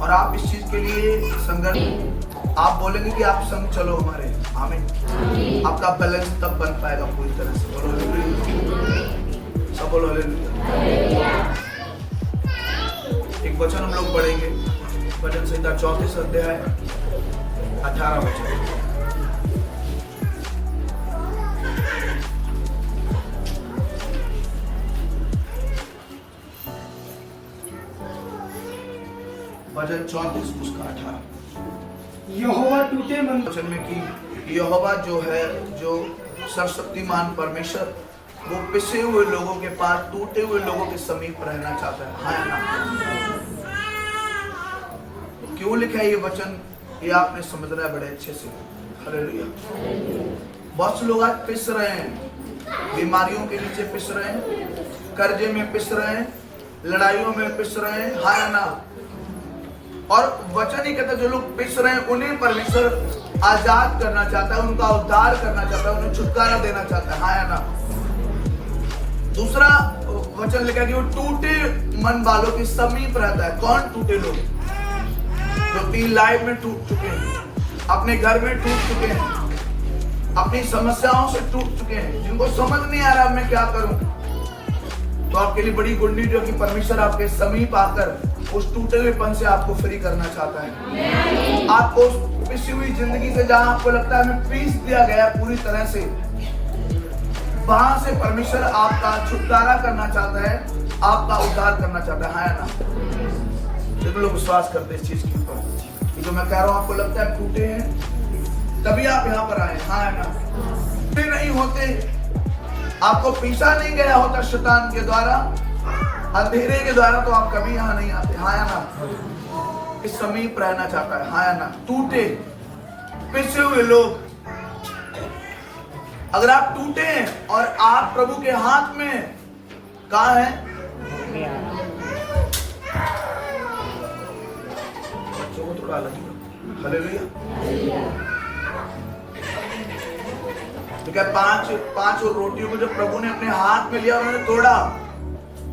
और आप इस चीज के लिए संघर्ष, आप बोलेंगे कि आप संग चलो हमारे, आमीन। आपका बैलेंस तब बन पाएगा पूरी तरह से। बोलो हालेलुया, सब बोलो हालेलुया। एक वचन हम लोग पढ़ेंगे, भजन संहिता 34 अध्याय 18 वचन। भजन 34 उसका 18। यहोवा टूटे मन वचन में कि यहोवा जो है, जो सर्वशक्तिमान परमेश्वर, वो पिसे हुए लोगों के पास, टूटे हुए लोगों के समीप रहना चाहता है। हाँ ना? क्यों लिखा है ये वचन, ये आपने समझना है बड़े अच्छे से। हालेलुया। बहुत से लोग आज पिस रहे हैं, बीमारियों के नीचे पिस रहे हैं, कर्जे में पिस रहे हैं, लड़ाइयों में पिस रहे हैं। हाँ ना? और वचन ही कहता है जो लोग पिस रहे हैं उन्हें परमेश्वर आजाद करना चाहता है, उनका उद्धार करना चाहता है, उन्हें छुटकारा देना चाहता है। हाँ ना? दूसरा वचन लिखा कि वो टूटे मन वालों के समीप रहता है। कौन टूटे लोग? जो अपनी लाइफ में टूट चुके हैं, अपने घर में टूट चुके हैं, अपनी समस्याओं से टूट चुके हैं, जिनको समझ नहीं आ रहा मैं क्या करूं। तो आपके लिए बड़ी गुड न्यूज़ है कि परमेश्वर आपके समीप आकर उस टूटे हुएपन से आपको फ्री करना चाहता है। आपको उस पिसी हुई जिंदगी से, जहां आपको लगता है हमें पीस दिया गया पूरी तरह से, वहां से परमेश्वर आपका छुटकारा करना चाहता है, आपका उद्धार करना चाहता है। हाँ ना? जितने लोग विश्वास करते हैं इस चीज के ऊपर, जो मैं कह रहा हूं आपको लगता है टूटे हैं, तभी आप यहाँ पर आए। हाँ ना? नहीं होते, आपको पीछा नहीं गया होता शैतान के द्वारा, अंधेरे के द्वारा, तो आप कभी यहाँ नहीं आते। हाँ ना? इस समीप रहना चाहता है। हाँ ना? टूटे पिसे हुए लोग, अगर आप टूटे हैं और आप प्रभु के हाथ में, कहाँ है? बच्चों को थोड़ा अलग। हालेलुया। तो क्या पांच रोटियों को जब प्रभु ने अपने हाथ में लिया, उन्होंने तोड़ा,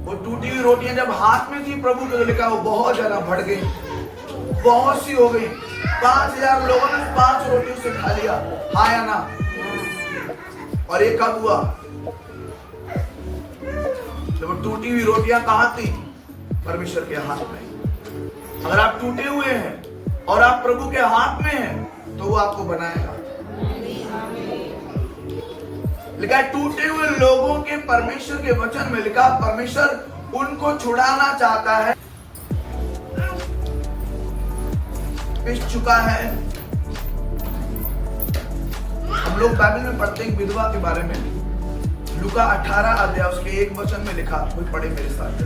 वो टूटी हुई रोटियां जब हाथ में थी प्रभु के, लिखा वो बहुत ज्यादा बढ़ गई, बहुत सी हो गई। 5000 लोगों ने 5 रोटियों से खा लिया। हाँ या ना? और ये कब हुआ? जब टूटी हुई रोटियां कहां थी? परमेश्वर के हाथ में। अगर आप टूटे हुए हैं और आप प्रभु के हाथ में हैं, तो वो आपको बनाएगा। लिखा टूटे हुए लोगों के, परमेश्वर के वचन में लिखा परमेश्वर उनको छुड़ाना चाहता है। पिस चुका है। हम लोग बाइबल में पढ़ते हैं विधवा के बारे में, लूका 18 अध्याय उसके 1 वचन में लिखा। कोई पढ़े मेरे साथ?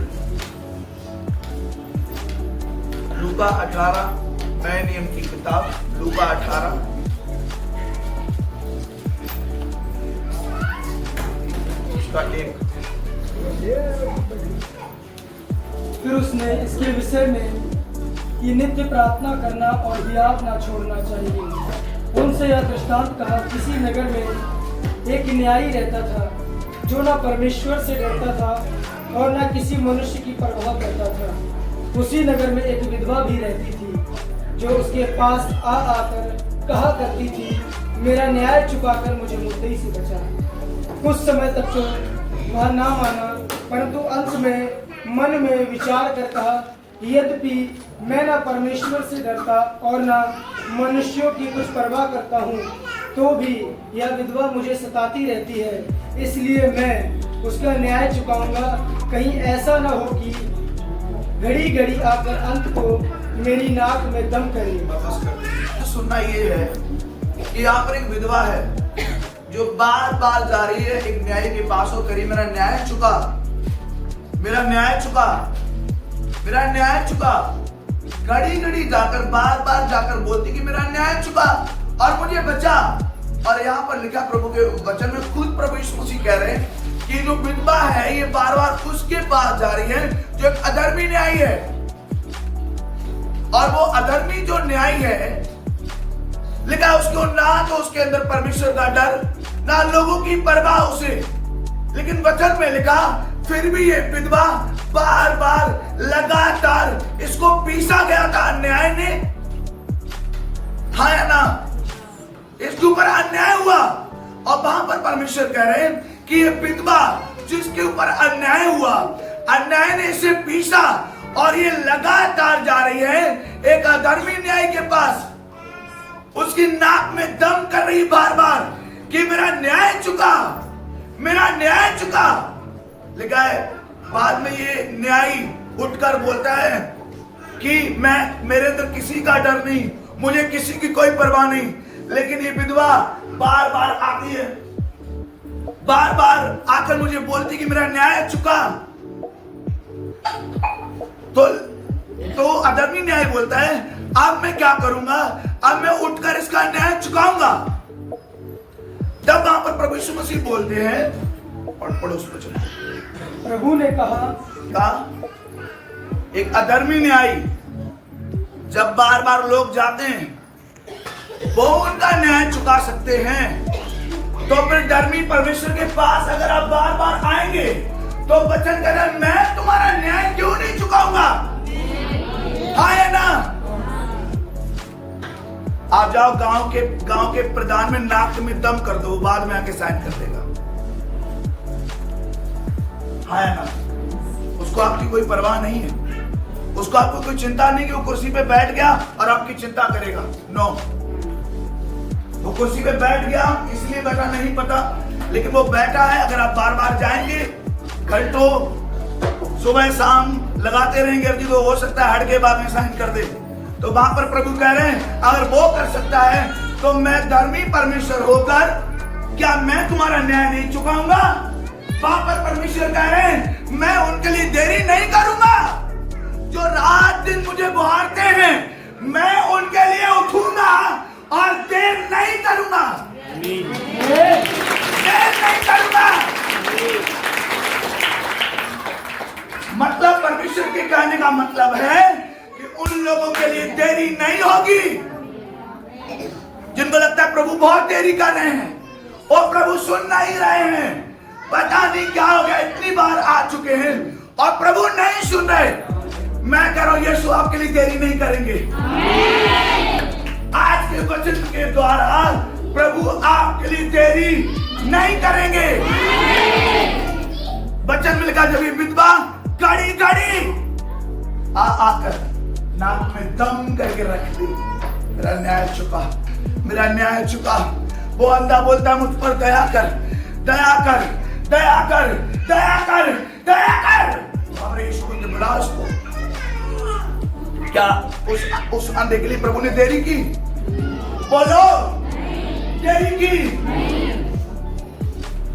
लूका 18, नए नियम की किताब, लूका 18 उसका 1। फिर उसने इसके विषय में कि नित्य प्रार्थना करना और हियाव ना छोड़ना चाहिए, उनसे यह दृष्टांत कहा। किसी नगर में एक न्यायी रहता था, जो ना परमेश्वर से डरता था और ना किसी मनुष्य की परवाह करता था। उसी नगर में एक विधवा भी रहती थी, जो उसके पास आकर कहा करती थी, मेरा न्याय चुकाकर मुझे मुद्दई से बचा। कुछ समय तक तो वह ना माना, परंतु अंत में मन में विचार कर कहा, यद्यपि मैं ना परमेश्वर से डरता और ना मनुष्यों की कुछ परवाह करता हूँ, तो भी यह विधवा मुझे सताती रहती है, इसलिए मैं उसका न्याय चुकाऊंगा। कहीं ऐसा ना हो कि घड़ी घड़ी आकर अंत को मेरी नाक में दम करे। सुनना ये है कि यहाँ पर एक विधवा है जो बार बार जा रही है एक न्यायी के पास और करी, मेरा न्याय चुका, मेरा न्याय चुका, मेरा न्याय चुका। घड़ी घड़ी जाकर, बार बार जाकर बोलती कि मेरा न्याय चुका और मुझे बचा। और यहाँ पर लिखा प्रभु के वचन में, खुद प्रभु यीशु मसीह कह रहे हैं कि जो विधवा है ये बार बार उसके पास जा रही है जो एक अधर्मी न्यायी है। और वो अधर्मी जो न्यायी है, लिखा उसको ना तो उसके अंदर परमेश्वर का डर, ना लोगों की परवाह उसे। लेकिन वचन में लिखा फिर भी ये विधवा बार बार लगातार इसको इसको पीसा गया था अन्याय ने, हाँ या ना, इसके ऊपर अन्याय हुआ। और वहां पर परमेश्वर कह रहे हैं कि ये विधवा जिसके ऊपर अन्याय हुआ, अन्याय ने इसे पीसा और ये लगातार जा रही है एक अधर्मी न्याय के पास, उसकी नाक में दम कर रही बार बार कि मेरा न्याय चुका, मेरा न्याय चुका। लिखा है बाद में ये न्यायी उठकर बोलता है कि मेरे अंदर किसी का डर नहीं, मुझे किसी की कोई परवाह नहीं। लेकिन ये विधवा बार बार आती है, बार बार आकर मुझे बोलती कि मेरा न्याय चुका। तो अधर्मी न्याय बोलता है अब मैं क्या करूंगा, अब मैं उठकर इसका न्याय चुकाऊंगा। तब वहां पर प्रभु यीशु मसीह बोलते हैं और पड़ोस में चलो। प्रभु ने कहा एक अधर्मी न्यायी जब बार बार लोग जाते हैं वो उनका न्याय चुका सकते हैं, तो फिर धर्मी परमेश्वर के पास अगर आप बार बार आएंगे तो वचन कहता है मैं तुम्हारा न्याय क्यों नहीं चुकाऊंगा, हाँ या ना। आप जाओ गांव के प्रधान में नाक में दम कर दो, बाद में आके साइन कर देगा, हाँ या ना। उसको आपकी कोई परवाह नहीं है, उसको आपको कोई चिंता नहीं कि वो कुर्सी पे बैठ गया और आपकी चिंता करेगा। नो, वो कुर्सी पे बैठ गया इसलिए बैठा नहीं पता, लेकिन वो बैठा है। अगर आप बार बार जाएंगे, घंटों सुबह शाम लगाते रहेंगे अर्जी, तो हो सकता है हट के बाद में साइन कर दे। तो वहां पर प्रभु कह रहे हैं अगर वो कर सकता है तो मैं धर्मी परमेश्वर होकर क्या मैं तुम्हारा न्याय नहीं चुकाऊंगा। वहां पर परमेश्वर कह रहे हैं मैं उनके लिए देरी नहीं करूंगा, जो रात दिन मुझे बुहारते हैं मैं उनके लिए उठूंगा और देर नहीं करूंगा, देर नहीं करूंगा। मतलब परमेश्वर के कहने का मतलब है कि उन लोगों के लिए देरी नहीं होगी जिनको लगता है प्रभु बहुत देरी कर रहे हैं और प्रभु सुन नहीं रहे हैं, पता नहीं क्या हो गया, इतनी बार आ चुके हैं और प्रभु नहीं सुन रहे। मैं कह रहा हूं यीशु आपके लिए देरी नहीं करेंगे। आज के वचन के द्वारा प्रभु आपके लिए देरी नहीं करेंगे। वचन में लिखा जब ये विधवा कड़ी आकर नाक में दम करके रख दी, मेरा न्याय चुका, मेरा न्याय चुका। वो अंधा बोलता मुझ पर दया कर, दया कर, दया कर, दया कर, दया कर। हमारे यीशु ने बुला उसको, क्या उस अंधे के लिए प्रभु ने देरी की? बोलो, देरी की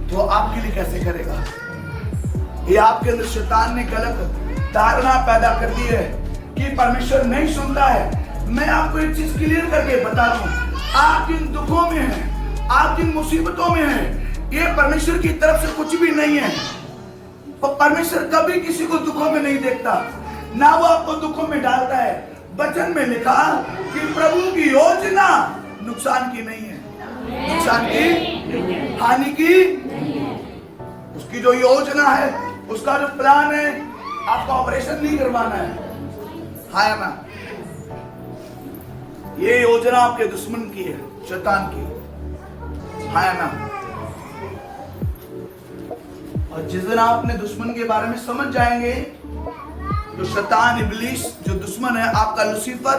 तो आपके लिए कैसे करेगा? ये आपके अंदर शैतान ने गलत धारणा पैदा कर दी है कि परमेश्वर नहीं सुनता है। मैं आपको एक चीज क्लियर करके बता दूं, आप जिन दुखों में हैं, आप जिन मुसीबतों में हैं, ये परमेश्वर की तरफ से कुछ भी नहीं है। परमेश्वर कभी किसी को दुखों में नहीं देखता, ना वो आपको दुखों में डालता है। वचन में लिखा कि प्रभु की योजना नुकसान की नहीं है, नुकसान की, हानि की। उसकी जो योजना है, उसका जो प्लान है, आपका ऑपरेशन नहीं करवाना है, हाँ ना। ये योजना आपके दुश्मन की है, शैतान की, हाँ ना। और जिस दिन आप अपने दुश्मन के बारे में समझ जाएंगे, जो शैतान इब्लीस जो दुश्मन है आपका लूसीफर,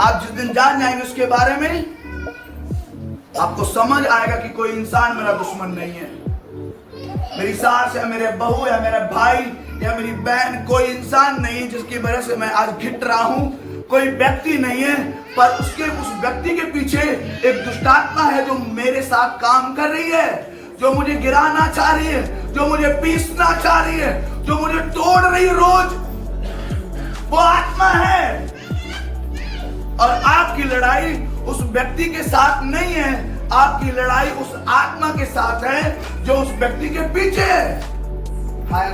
आप जिस दिन जान जाएंगे उसके बारे में, आपको समझ आएगा कि कोई इंसान मेरा दुश्मन नहीं है। मेरी सास या मेरे बहू या मेरा भाई या मेरी बहन कोई इंसान नहीं है जिसकी वजह से मैं आज घिट रहा हूं, कोई व्यक्ति नहीं है, पर उस व्यक्ति के पीछे एक दुष्टात्मा है जो मेरे साथ काम कर रही है, जो मुझे गिराना चाह रही है, जो मुझे पीसना चाह रही है, जो मुझे तोड़ रही है रोज। वो आत्मा है। और आपकी लड़ाई उस व्यक्ति के साथ नहीं है, आपकी लड़ाई उस आत्मा के साथ है जो उस व्यक्ति के पीछे है। हाय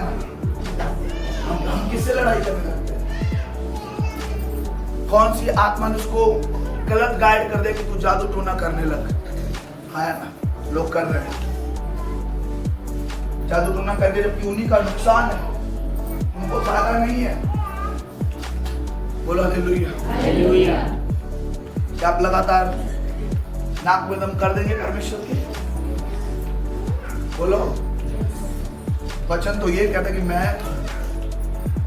हम किससे लड़ाई करने लगते हैं? कौन सी आत्मा ने उसको गलत गाइड कर दे कि तू जादू टोना करने लग? हाय ना, लोग कर रहे हैं जादू टोना करके, जबकि उन्हीं का नुकसान है, उनको फायदा नहीं है। बोलो हालेलुया। हालेलुया। क्या आप लगातार नाक में दम कर देंगे परमेश्वर के? बोलो। वचन तो ये कहता है कि मैं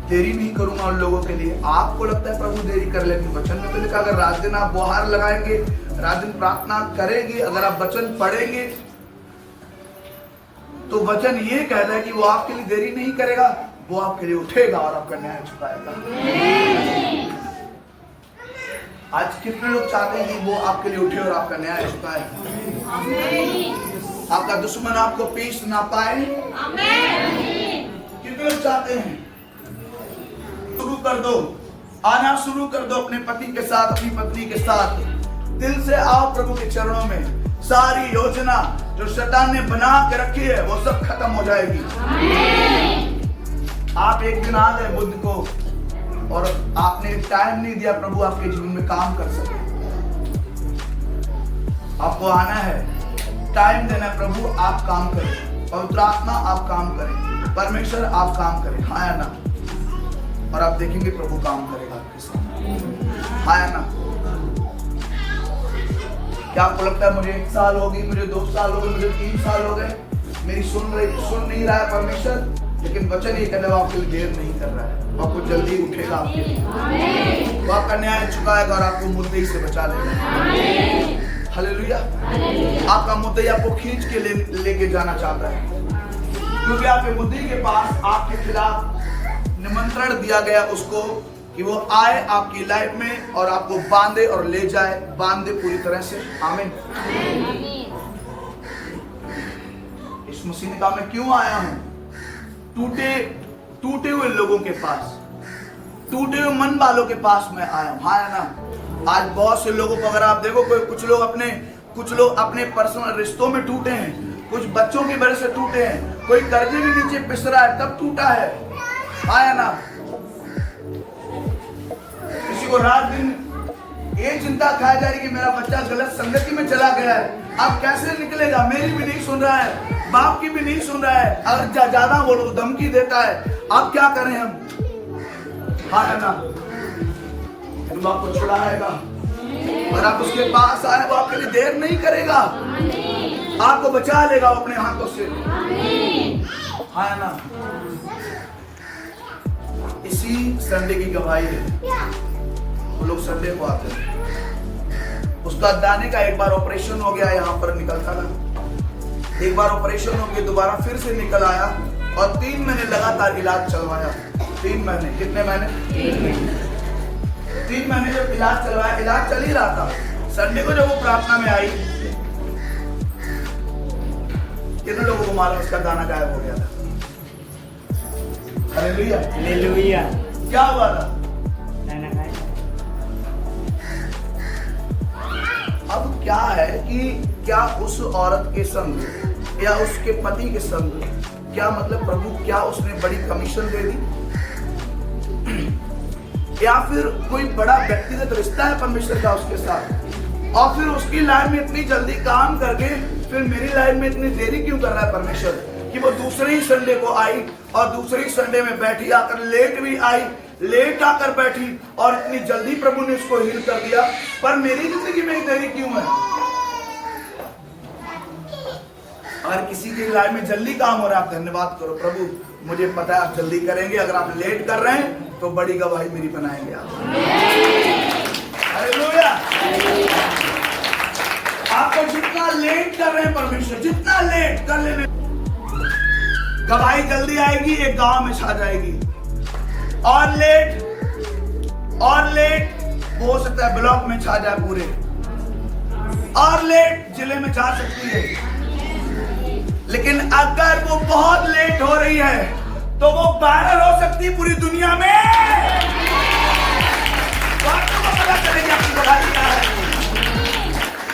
देरी नहीं करूंगा उन लोगों के लिए। आपको लगता है प्रभु देरी कर, लेकिन वचन में तो लिखा अगर रात दिन आप बुहार लगाएंगे, रात दिन प्रार्थना करेंगे, अगर आप वचन पढ़ेंगे, तो वचन ये कहता है कि वो आपके लिए देरी नहीं करेगा, वो आपके लिए उठेगा और आपका न्याय चुकाएगा। आज कितने लोग चाहते हैं कि वो आपके लिए उठे और आपका न्याय चुकाए? आपका दुश्मन आपको पीस ना पाए। कितने लोग चाहते हैं? शुरू कर दो, आना शुरू कर दो अपने पति के साथ, अपनी पत्नी के साथ। दिल से आओ प्रभु के चरणों में। सारी योजना जो शैतान ने बना के रखी है वो सब खत्म हो जाएगी। आप एक दिन आ गए बुध को और आपने टाइम नहीं दिया प्रभु आपके जीवन में काम कर सके। आपको आना है, टाइम देना है। प्रभु आप काम करें, पवित्र आत्मा आप काम करें, परमेश्वर आप काम करें। हाँ या ना? और आप देखेंगे प्रभु काम करेगा आपके साथ। हाँ या ना? क्या आपको लगता है मुझे 1 साल हो गई, मुझे 2 साल हो गए, मुझे 3 साल हो गए, मेरी सुन नहीं रहा है परमेश्वर? लेकिन वचन ये कहता है आपके लिए देर नहीं कर रहा है, आपको जल्दी उठेगा आपके लिए, वो आपका न्याय चुकाएगा और आपको मुद्दई से बचा लेगा। हालेलुया। आपका मुद्दई आपको खींच के लेके जाना चाहता है, क्योंकि आपके मुद्दई के पास आपके खिलाफ निमंत्रण दिया गया उसको कि वो आए आपकी लाइफ में और आपको बांधे और ले जाए, बांधे पूरी तरह से। आमीन। इस मसीह ने कहा मैं क्यों आया हूं? टूटे हुए लोगों के पास, टूटे हुए मन वालों के पास मैं आया हूं। हाँ ना? आज बहुत से लोगों को अगर आप देखो, कुछ लोग अपने पर्सनल रिश्तों में टूटे हैं, कुछ बच्चों की वजह से टूटे हैं, कोई कर्जे के नीचे पिस रहा है तब टूटा है। हाँ ना? किसी को रात दिन ये चिंता खाई जा रही कि मेरा बच्चा गलत संगति में चला गया है, अब कैसे निकलेगा? मेरी भी नहीं सुन रहा है, बाप की भी नहीं सुन रहा है, अगर ज्यादा बोलो धमकी देता है, अब क्या करें हम? हाँ ना? तुम आपको छुड़ाएगा और आप उसके पास आए, वो आपके लिए देर नहीं करेगा, आपको बचा लेगा अपने हाथों से। हाँ ना? इसी संडे की गवाही है। वो लोग संडे को आते हैं, उसका दाने का एक बार ऑपरेशन हो गया, यहाँ पर निकलता था, एक बार ऑपरेशन हो गया, दोबारा फिर से निकल आया और 3 महीने लगातार इलाज चलवाया। 3 महीने, कितने महीने? 3 महीने जब इलाज चलवाया, इलाज चल ही रहा था। संडे को जब वो प्रार्थना में आई, कितने लोगों को मालूम उसका दाना गायब हो गया था? हालेलुया। हालेलुया। क्या हुआ था? अब क्या है कि क्या उस औरत के संग या उसके पति के संग, क्या मतलब प्रभु क्या उसने बड़ी कमीशन दे दी, या फिर कोई बड़ा व्यक्तिगत रिश्ता है परमेश्वर का उसके साथ, और फिर उसकी लाइफ में इतनी जल्दी काम करके फिर मेरी लाइफ में इतनी देरी क्यों कर रहा है परमेश्वर? कि वो दूसरे ही संडे को आई और दूसरे ही संडे में बैठी, आकर लेट भी आई, लेट आकर बैठी और इतनी जल्दी प्रभु ने उसको हील कर दिया, पर मेरी जिंदगी में देरी क्यों है? अगर किसी की लाइफ में जल्दी काम हो रहा है, आप धन्यवाद करो, प्रभु मुझे पता है आप जल्दी करेंगे, अगर आप लेट कर रहे हैं तो बड़ी गवाही मेरी बनाएंगे आप। हालेलुया। आपको जितना लेट कर रहे हैं परमेश्वर, जितना लेट कर लेने, गवाही जल्दी आएगी, एक गांव में छा जाएगी। और लेट हो सकता है ब्लॉक में छा जाए पूरे, और लेट जिले में जा सकती है, लेकिन अगर वो बहुत लेट हो रही है तो वो वायरल हो सकती है पूरी दुनिया में। आपको पता चलेगी आपकी गवाही क्या है।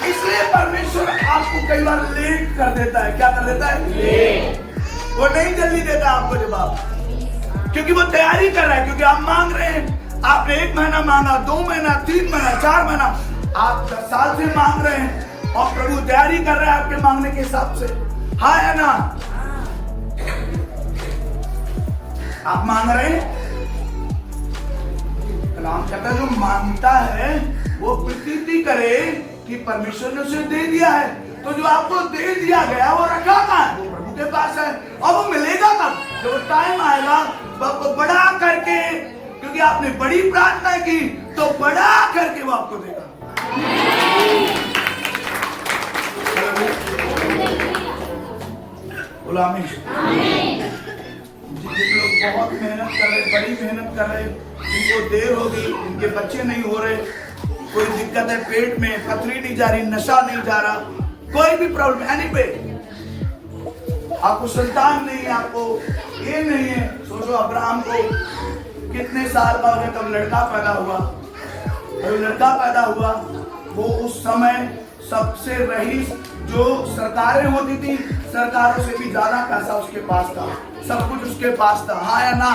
इसलिए परमेश्वर आपको कई बार लेट कर देता है। क्या कर देता है? लेट। वो नहीं जल्दी देता आपको जवाब, क्योंकि वो तैयारी कर रहा है, क्योंकि आप मांग रहे हैं। आपने 1 महीना मांगा, 2 महीना, 3 महीना, 4 महीना, आप 10 साल से मांग रहे हैं और प्रभु तैयारी कर रहे हैं आपके मांगने के हिसाब से। हाँ या ना? आप मांग रहे हैं, अब्राहम कहता है जो मानता है वो प्रतीति करे कि परमेश्वर ने उसे दे दिया है। तो जो आपको दे दिया गया वो रखा कहाँ है? वो प्रभु के पास है। और वो मिलेगा कब? जब टाइम आएगा आपको बड़ा करके, क्योंकि आपने बड़ी प्रार्थना की तो बड़ा करके वो आपको देगा। बोला आमीन। जिन लोग बहुत मेहनत कर रहे, बड़ी मेहनत कर रहे, इनको देर होगी, इनके बच्चे नहीं हो रहे, कोई दिक्कत है पेट में, पथरी नहीं जा रही, नशा नहीं जा रहा, कोई भी प्रॉब्लम एनी पे, आपको संतान नहीं है, आपको ये नहीं है। सोचो अब्राहम को कितने साल बाद हो गए तब लड़का पैदा हुआ। जब लड़का पैदा हुआ वो उस समय सबसे रईस जो सरकारें होती थी, सरकारों से भी ज्यादा पैसा उसके पास था, सब कुछ उसके पास था। हाँ या ना?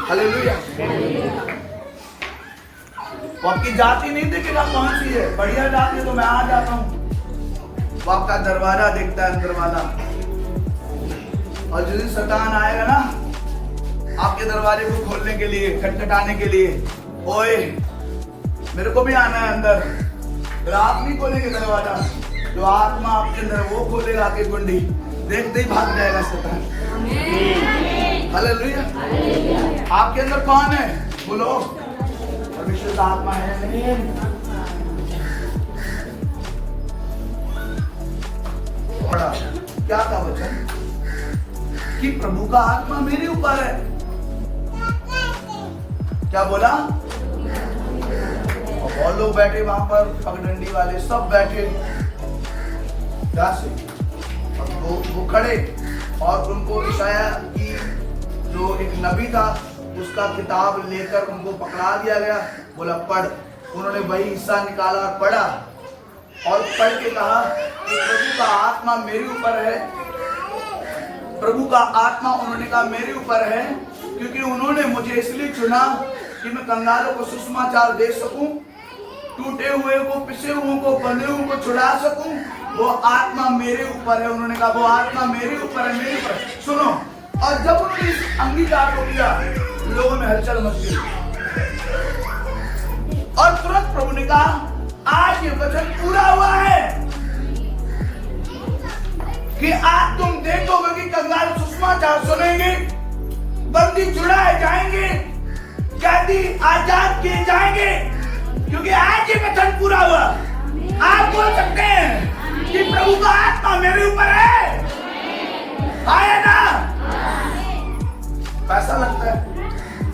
हालेलुया। वो आपकी जाति नहीं देखेगा कौन सी है, बढ़िया जाति है तो मैं आ जाता हूँ। वो आपका दरवाजा देखता है, अंदर वाला। और जिस दिन शैतान आएगा ना आपके दरवाजे को खोलने के लिए, खटखटाने के लिए, ओए मेरे को भी आना है अंदर, फिर आप नहीं खोलेंगे दरवाजा, जो आत्मा आपके अंदर वो खोलेगा आके कुंडी, देखते ही भाग जाएगा शैतान। हालेलुया। आपके अंदर कौन है? बोलो, परमेश्वर का आत्मा है। नहीं पढ़ा क्या था वचन कि प्रभु का आत्मा मेरे ऊपर है। क्या बोला? और बहुत लोग बैठे वहां पर, पगडंडी वाले सब बैठे, वो खड़े, और उनको इशाया की जो एक नबी था उसका किताब लेकर उनको पकड़ा दिया गया, बोला पढ़। उन्होंने वही हिस्सा निकाला और पढ़ा, और पढ़ के कहा कि प्रभु का आत्मा मेरे ऊपर है। प्रभु का आत्मा, उन्होंने कहा मेरे ऊपर है क्योंकि उन्होंने मुझे इसलिए चुना कि मैं कंगालों को सुसमाचार दे सकूं, टूटे हुए को, पिसे हुए को, बंधे हुए को छुड़ा सकूं। वो आत्मा मेरे ऊपर है। उन्होंने कहा वो आत्मा मेरे ऊपर है, मेरे ऊपर। सुनो, और जब उन्होंने इस अंगीकार को किया लोगों में हलचल मच गई, और तुरंत प्रभु ने कहा आज ये वचन पूरा हुआ है कि आज तुम देखोगे कि कंगाल सुसमाचार सुनेंगे, बंदी छुड़ाए जाएंगे, कैदी आजाद किए जाएंगे, क्योंकि आज ये वचन पूरा हुआ। आप बोल सकते हैं कि प्रभु का आत्मा मेरे ऊपर है, आया ना? पैसा लगता है,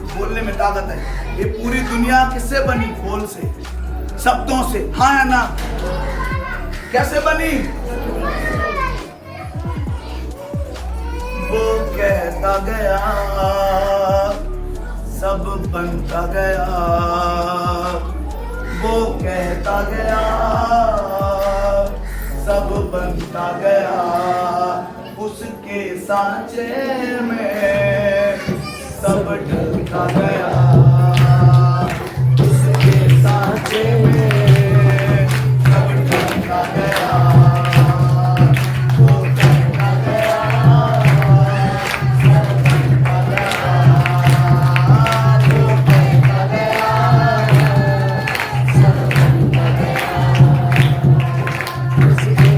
बोलने में ताकत है। ये पूरी दुनिया किससे बनी? बोल से, शब्दों से। हाँ या ना? कैसे बनी? वो कहता गया सब बनता गया, वो कहता गया सब बनता गया, उसके सांचे में सब ढलता गया, उसके सांचे में सब ढलता गया, वो कहता गया सब बनता गया, वो कहता गया सब बनता गया, उसके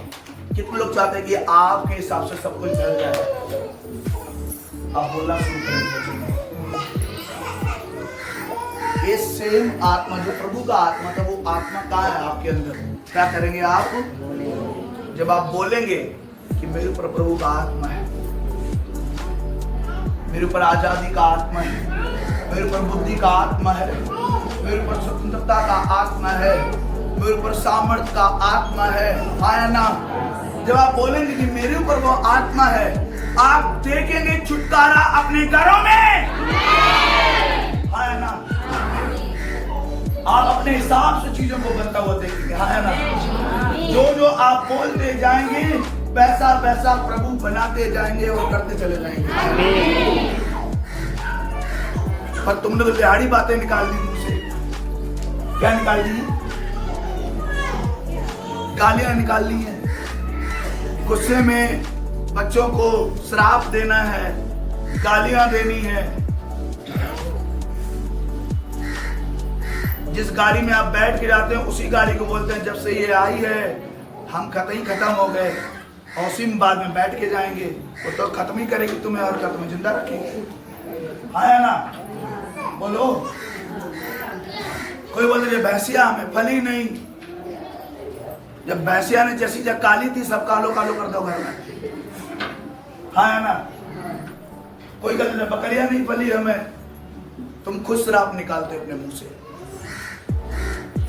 सांचे में सब चाहते हैं कि आपके हिसाब से सब कुछ चल जाए। आप बोलना शुरू करें। ये सेम आत्मा जो प्रभु का आत्मा था, वो आत्मा कहाँ है आपके अंदर? क्या करेंगे आप जब आप बोलेंगे कि मेरे ऊपर प्रभु का आत्मा है, मेरे ऊपर आजादी का आत्मा है, मेरे ऊपर बुद्धि का आत्मा है, मेरे ऊपर स्वतंत्रता का आत्मा है, मेरे ऊपर सामर्थ्य का आत्मा है। आया ना? जब आप बोलेंगे कि मेरे ऊपर वो आत्मा है, आप देखेंगे छुटकारा अपने घरों में। आया ना? आप अपने हिसाब से चीजों को बनता हुआ देखेंगे। आया ना? जो जो आप बोलते जाएंगे वैसा वैसा प्रभु बनाते जाएंगे और करते चले जाएंगे। पर तुमने तो दिहाड़ी बातें निकाल दी मुझसे। क्या निकाल ली? गालियां निकाल ली हैं। गुस्से में बच्चों को श्राप देना है, गालियां देनी है। जिस गाड़ी में आप बैठ के जाते हैं उसी गाड़ी को बोलते हैं जब से ये आई है हम खत्म हो गए, और उसी में बाद में बैठ के जाएंगे। वो तो खत्म ही करेगी तुम्हें और खत्म जिंदा रखेगी। आया ना? बोलो। कोई बोलते जब भैंसिया हमें फली नहीं, जब भैंसिया ने जैसी जब काली थी सब कालो कालो कर दो घर में। हाँ है ना? कोई कहते बकरियां नहीं फली हमें, तुम खुद श्राप निकालते अपने मुंह से।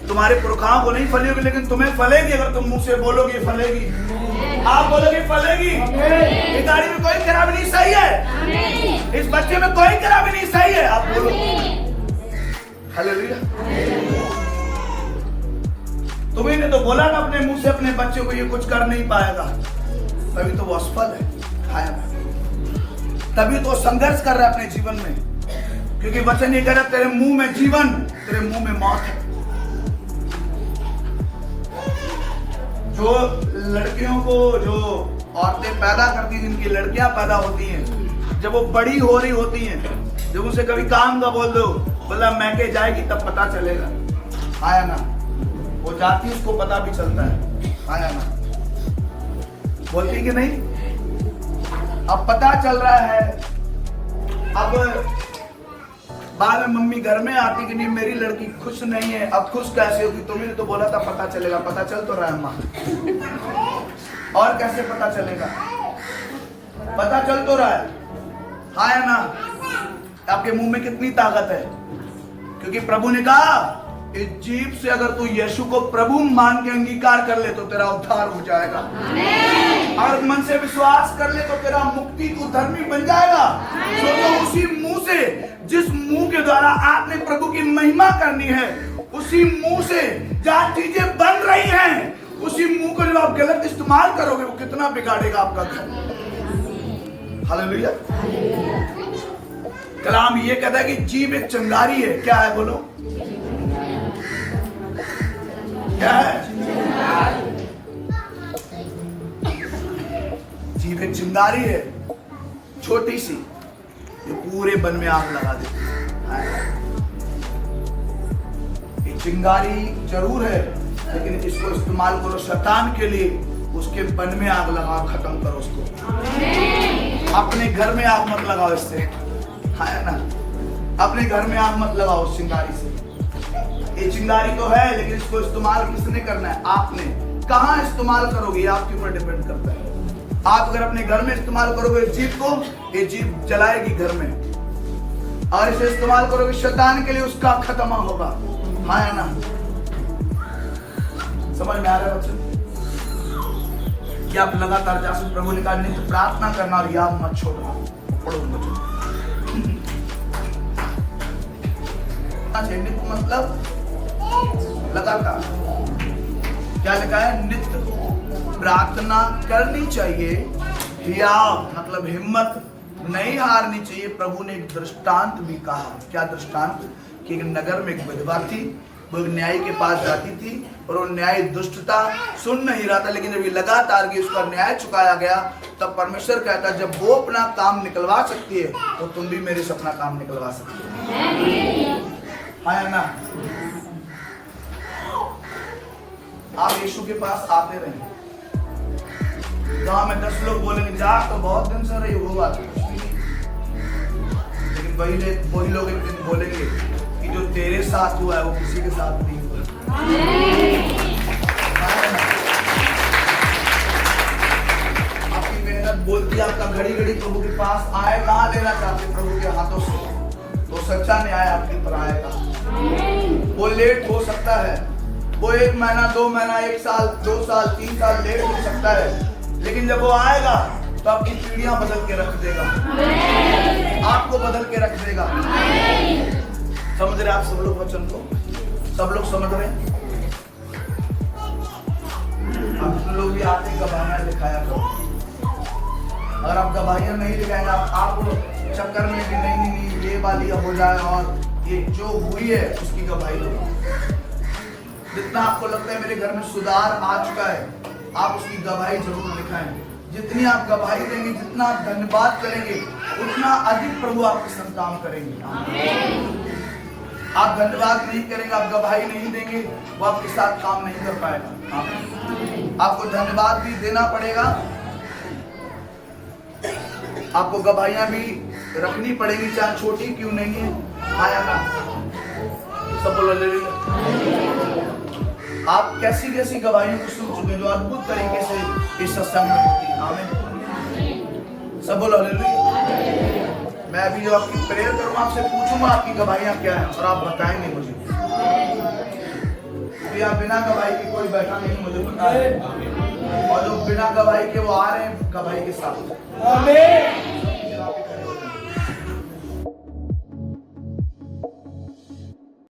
तुम्हारे पुरखाओं को नहीं फली होगी लेकिन तुम्हें फलेगी। अगर तुम मुंह से बोलोगे फलेगी, आप बोलोगे फलेगी। इस गाड़ी में कोई खराबी नहीं सही है, इस बच्चे में कोई खराबी नहीं सही है, आप बोलो। हालेलुया। तुम्ही ने तो बोला ना अपने मुंह से अपने बच्चे को ये कुछ कर नहीं पाएगा, तभी तो वो असफल है। तभी तो संघर्ष कर रहा है अपने जीवन में, क्योंकि वचन ये कह रहा तेरे मुंह में जीवन, तेरे मुंह में मौत है। जो लड़कियों को, जो औरतें पैदा करती हैं, जिनकी लड़कियां पैदा होती हैं, जब वो बड़ी हो रही होती हैं, जब उसे कभी काम का बोल दो, बोला मैके जाएगी तब पता चलेगा। आया ना? वो जाती है उसको पता भी चलता है। आया ना? बोलती कि नहीं? अब पता चल रहा है। अब बाद में मम्मी घर में आती कि नहीं मेरी लड़की खुश नहीं है। अब खुश कैसे होगी? तुम्ही ने तो बोला था पता चलेगा। पता चल तो रहा है माँ, और कैसे पता चलेगा? पता चल तो रहा है। हाँ या ना? आपके मुंह में कितनी ताकत है, क्योंकि प्रभु ने कहा इस जीभ से अगर तू यीशु को प्रभु मान के अंगीकार कर ले तो तेरा उद्धार हो जाएगा, और मन से विश्वास कर ले तो तेरा मुक्ति तू धर्मी बन जाएगा। सोचो उसी मुंह से, जिस मुंह के द्वारा आपने प्रभु की महिमा करनी है, उसी मुंह से जहां चीजें बन रही हैं, उसी मुंह को जब आप गलत इस्तेमाल करोगे वो कितना बिगाड़ेगा आपका घर। हालेलुया। कलाम ये कहता है कि जीभ एक चिंगारी है। क्या है बोलो? क्या है? जीभ एक चिंगारी है, छोटी सी, जो पूरे बन में आग लगा देती है। ये चिंगारी जरूर है, लेकिन इसको इस्तेमाल करो शैतान के लिए, उसके बन में आग लगाओ, खत्म करो उसको। अपने घर में आग मत लगाओ इससे। है ना? अपने घर में आग मत लगाओ उस चिंगारी से। ये चिंगारी तो है, लेकिन इसको इस्तेमाल किसने करना है? आपने। कहाँ इस्तेमाल करोगे ये आपके ऊपर डिपेंड करता है। आप अगर अपने घर में इस्तेमाल करोगे इस जीभ को, ये जीभ जलाएगी घर में, और इसे इस्तेमाल करोगे शैतान के लिए, उसका खत्म होगा। हाँ है ना? समझ में आ रहा है बच्चों? कि आप लगातार जासूस प्रभु ने कहा नित्य प्रार्थना करना और याद मत छोड़ना। पढ़ो बच्चों। नित्य मतलब लगातार। क्या लिखा है? नित्य प्रार्थना करनी चाहिए, हियाव मतलब हिम्मत नहीं हारनी चाहिए। प्रभु ने एक दृष्टांत भी कहा। क्या दृष्टांत? कि एक नगर में एक विधवा थी, वो एक न्यायी के पास जाती थी, और वो न्यायी दुष्टता सुन नहीं रहा था, लेकिन जब ये लगातार कि उसका न्याय चुकाया गया, तब परमेश्वर कहता जब वो अपना काम निकलवा सकती है तो तुम भी मेरे से अपना काम निकलवा सकते हो। है ना? आप यीशु के पास आते रहे। गांव में 10 लोग बोलेंगे जा तो बहुत दिन से रही, वो बात कुछ भी नहीं, लेकिन वही लोग एक दिन बोलेंगे कि जो तेरे साथ हुआ है वो किसी के साथ नहीं हुआ। आपकी मेहनत बोलती है, आपका घड़ी घड़ी प्रभु के पास आए, कहाँ लेना चाहते प्रभु के हाथों से, तो सच्चा न्याय आपके पर आएगा। वो लेट हो सकता है, वो 1 महीना 2 महीना 1 साल 2 साल 3 साल लेट हो सकता है, लेकिन जब वो आएगा तो आपकी पीढ़ियां बदल के रख देगा, आपको बदल के रख देगा। समझ रहे आप सब लोग वचन को? सब लोग समझ रहे हैं? आप लोग भी आते गवाहियां दिखाया करो। अगर आप गवाहियां नहीं दिखाएंगे, आप चक्कर में कि नहीं ये वाली हो जाए और ये जो हुई है उसकी गवाही दो। जितना आपको लगता है मेरे घर में सुधार आ चुका है, आप उसकी गवाही जरूर दिखाएं। जितनी आप गवाही देंगे, जितना आप धन्यवाद करेंगे, उतना अधिक प्रभु आपके संग काम करेंगे। आप धन्यवाद नहीं करेंगे, आप गवाही नहीं देंगे, वो आपके साथ काम नहीं कर पाएगा। आपको धन्यवाद भी देना पड़ेगा, आपको गवाहियां भी रखनी पड़ेगी, चाहे छोटी क्यों नहीं है। आया ना, सब बोलो हालेलुया। आप कैसी कैसी गवाहियों को सुन चुके जो अद्भुत तरीके से इस सत्संग में होती है। आमीन, सब बोलो हालेलुया। मैं अभी जो आपकी प्रेयर करूंगा, आपसे पूछूंगा आपकी गवाहियां क्या है और आप बताएंगे मुझे। तो यहाँ बिना गवाही के कोई बैठा नहीं, मुझे बताए, और जो बिना गवाही के वो आ रहे हैं गवाही के साथ।